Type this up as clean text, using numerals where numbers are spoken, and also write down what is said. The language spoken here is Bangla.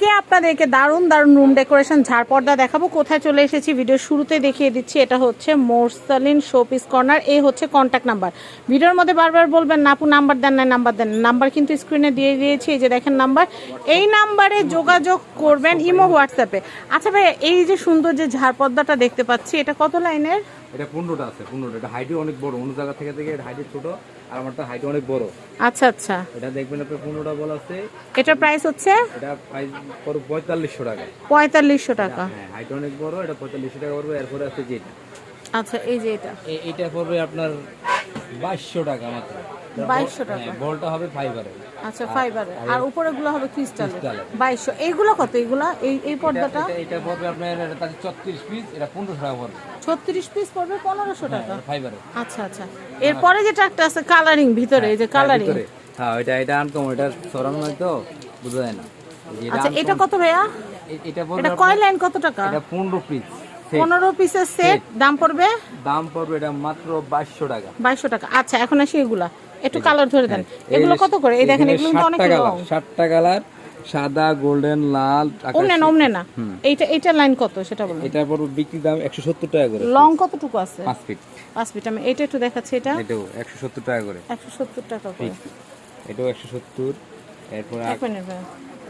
আজকে আপনাদেরকে দারুণ দারুণ রুম ডেকোরেশন ঝাড় পর্দা দেখাবো। কোথায় চলে এসেছি ভিডিও শুরুতে দেখিয়ে দিচ্ছি। এটা হচ্ছে মোরসালিন শোপিস কর্নার। এই হচ্ছে কন্ট্যাক্ট নাম্বার। ভিডিওর মধ্যে বারবার বলবেন না আপু নাম্বার দেন না, নাম্বার দেন। নাম্বার কিন্তু স্ক্রিনে দিয়ে দিয়েছি, এই যে দেখেন নাম্বার। এই নাম্বারে যোগাযোগ করবেন ইমো হোয়াটসঅ্যাপে। আচ্ছা ভাই, এই যে সুন্দর যে ঝাড় পর্দাটা দেখতে পাচ্ছি, এটা কত লাইনের? এটা 15টা আছে, 15টা। এটা হাইটও অনেক বড়, অন্য জায়গা থেকে এটা হাইট ছোট, আর আমারটা হাইট অনেক বড়। আচ্ছা আচ্ছা, এটা দেখবেন আপনি 15টা বল আছে। এটার প্রাইস হচ্ছে এটা প্রাইস পড়বে 4500 টাকা। 4500 টাকা। হ্যাঁ, হাইট অনেক বড়, এটা 4500 টাকা পড়বে। এরপরে আছে যেটা, আচ্ছা এই যে এটা, এটা পড়বে আপনার 2200 টাকা মাত্র। 2200 টাকা। হ্যাঁ, বলটা হবে ফাইবারের। আচ্ছা ফাইবারের, আর উপরেগুলো হবে ক্রিস্টালের। ক্রিস্টালের। 2200। এইগুলো কত? এইগুলা এই পর্দাটা এটা পড়বে আপনার 34 পিস, এটা 1500 টাকা পড়বে। 36 পিস পড়বে 1500 টাকা। ফাইবারের। আচ্ছা আচ্ছা, এরপরে যেটা একটা আছে কালারিং ভিতরে, এই যে কালারিং। হ্যাঁ, এটা আনকমন, এটা সরানো হয় তো বোঝা যায় না। আচ্ছা এটা কত ভাইয়া? এটা পড়বে এটা কয় লাইন কত টাকা? এটা 15 পিস। 15 পিসের সেট, দাম পড়বে এটা মাত্র 2200 টাকা। 2200 টাকা। আচ্ছা এখন আসি এগুলা, একটু কালার ধরে দেন। এগুলো কত করে? এই দেখেন এগুলো কিন্তু অনেক রং। 7টা কালার, সাদা, গোল্ডেন, লাল, ওমনে না। এইটা লাইন কত সেটা বলুন। এটা পড়বে বিক্রি দাম 170 টাকা করে। লং কতটুকু আছে? 5 ফিট। 5 ফিট। আমি এটা একটু দেখাচ্ছি। এটা এটাও 170 টাকা করে। 170 টাকা করে। এটাও 170। এরপর এক মিনিট ভাই।